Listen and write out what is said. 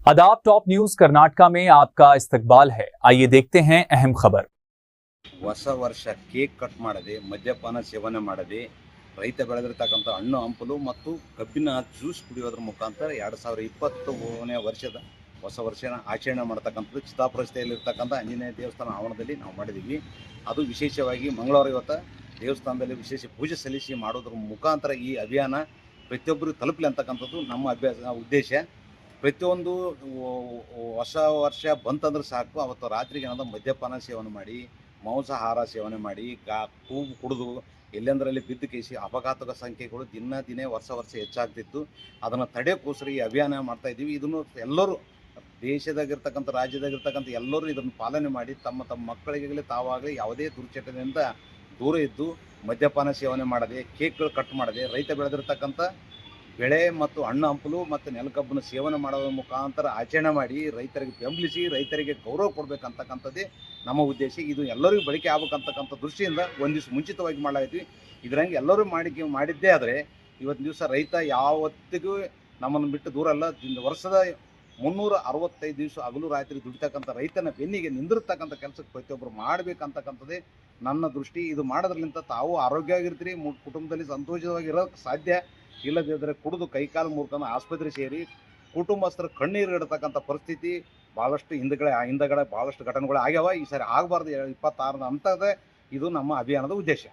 आदाब। Top news Karnataka में आपका इस्तकबाल है। आइए देखते हैं अहम खबर। ಹೊಸ ವರ್ಷ ಕೇಕ್ ಕಟ್ ಮಾಡದೆ, ಮದ್ಯಪಾನ ಸೇವನೆ ಮಾಡದೆ, ರೈತ ಬೆಳೆದಿರ್ತಕ್ಕಂಥ ಹಣ್ಣು ಹಂಪಲು ಮತ್ತು ಕಬ್ಬಿನ ಜ್ಯೂಸ್ ಕುಡಿಯೋದ್ರ ಮುಖಾಂತರ 2020ನೇ ವರ್ಷದ ಹೊಸ ವರ್ಷನ ಆಚರಣೆ ಮಾಡ್ತಕ್ಕಂಥದ್ದು ಚಿತ್ತಾಪುರ ರಸ್ತೆಯಲ್ಲಿರ್ತಕ್ಕಂಥ ಆಂಜನೇಯ ದೇವಸ್ಥಾನ ಆವರಣದಲ್ಲಿ ನಾವು ಮಾಡಿದ್ದೀವಿ. ಅದು ವಿಶೇಷವಾಗಿ ಮಂಗಳವಾರ ಇವತ್ತು ದೇವಸ್ಥಾನದಲ್ಲಿ ವಿಶೇಷ ಪೂಜೆ ಸಲ್ಲಿಸಿ ಮಾಡೋದ್ರ ಮುಖಾಂತರ ಈ ಅಭಿಯಾನ ಪ್ರತಿಯೊಬ್ಬರಿಗೂ ತಲುಪಲಿ ಅಂತಕ್ಕಂಥದ್ದು ನಮ್ಮ ಉದ್ದೇಶ. ಪ್ರತಿಯೊಂದು ಹೊಸ ವರ್ಷ ಬಂತಂದ್ರೆ ಸಾಕು, ಅವತ್ತು ರಾತ್ರಿಗೆ ಏನಾದ್ರು ಮದ್ಯಪಾನ ಸೇವನೆ ಮಾಡಿ, ಮಾಂಸಾಹಾರ ಸೇವನೆ ಮಾಡಿ, ಕೂಗು ಕುಡಿದು ಎಲ್ಲೆಂದರಲ್ಲಿ ಬಿದ್ದು ಕೇಸಿ ಅಪಘಾತದ ಸಂಖ್ಯೆಗಳು ದಿನೇ ವರ್ಷ ಹೆಚ್ಚಾಗ್ತಿತ್ತು. ಅದನ್ನು ತಡೆಯೋಕ್ಕೋಸ್ಕರ ಈ ಅಭಿಯಾನ ಮಾಡ್ತಾ ಇದ್ದೀವಿ. ಇದನ್ನು ಎಲ್ಲರೂ ದೇಶದಾಗಿರ್ತಕ್ಕಂಥ ರಾಜ್ಯದಾಗಿರ್ತಕ್ಕಂಥ ಎಲ್ಲರೂ ಇದನ್ನು ಪಾಲನೆ ಮಾಡಿ ತಮ್ಮ ಮಕ್ಕಳಿಗಾಗಲಿ ತಾವಾಗಲಿ ಯಾವುದೇ ದುರ್ಚಟದಿಂದ ದೂರ ಇದ್ದು ಮದ್ಯಪಾನ ಸೇವನೆ ಮಾಡದೆ, ಕೇಕ್ಗಳು ಕಟ್ ಮಾಡದೆ, ರೈತ ಬೆಳೆದಿರ್ತಕ್ಕಂಥ ಬೆಳೆ ಮತ್ತು ಹಣ್ಣು ಹಂಪಲು ಮತ್ತು ನೆಲಕಬ್ಬನ್ನು ಸೇವನೆ ಮಾಡೋದ್ರ ಮುಖಾಂತರ ಆಚರಣೆ ಮಾಡಿ ರೈತರಿಗೆ ಬೆಂಬಲಿಸಿ ರೈತರಿಗೆ ಗೌರವ ಕೊಡಬೇಕಂತಕ್ಕಂಥದ್ದೇ ನಮ್ಮ ಉದ್ದೇಶ. ಇದು ಎಲ್ಲರಿಗೂ ಬಳಕೆ ಆಗ್ಬೇಕಂತಕ್ಕಂಥ ದೃಷ್ಟಿಯಿಂದ ಒಂದಿವ್ಸ ಮುಂಚಿತವಾಗಿ ಮಾಡಲಾಗಿದ್ವಿ. ಇದರಂಗೆ ಎಲ್ಲರೂ ಮಾಡಿದ್ದೇ ಆದರೆ ಇವತ್ತಿನ ದಿವಸ ರೈತ ಯಾವತ್ತಿಗೂ ನಮ್ಮನ್ನು ಬಿಟ್ಟು ದೂರ ಅಲ್ಲ. ವರ್ಷದ 365 ದಿವಸ ಹಗಲು ರಾತ್ರಿ ದುಡಿತಕ್ಕಂಥ ರೈತನ ಬೆನ್ನಿಗೆ ನಿಂದಿರ್ತಕ್ಕಂಥ ಕೆಲಸಕ್ಕೆ ಪ್ರತಿಯೊಬ್ಬರು ಮಾಡಬೇಕಂತಕ್ಕಂಥದ್ದೇ ನನ್ನ ದೃಷ್ಟಿ. ಇದು ಮಾಡೋದ್ರಿಂದ ತಾವು ಆರೋಗ್ಯವಾಗಿರ್ತೀರಿ, ಕುಟುಂಬದಲ್ಲಿ ಸಂತೋಷವಾಗಿರೋಕ್ಕೆ ಸಾಧ್ಯ. ಇಲ್ಲದಿದ್ದರೆ ಕುಡಿದು ಕೈಕಾಲು ಮುರ್ಕೊಂಡು ಆಸ್ಪತ್ರೆ ಸೇರಿ ಕುಟುಂಬಸ್ಥರ ಕಣ್ಣೀರು ಇಡತಕ್ಕಂಥ ಪರಿಸ್ಥಿತಿ ಭಾಳಷ್ಟು ಹಿಂದಗಡೆ ಭಾಳಷ್ಟು ಘಟನೆಗಳು ಆಗ್ಯಾವ. ಈ ಸಾರಿ ಆಗಬಾರ್ದು 26 ಅಂತದೇ ಇದು ನಮ್ಮ ಅಭಿಯಾನದ ಉದ್ದೇಶ.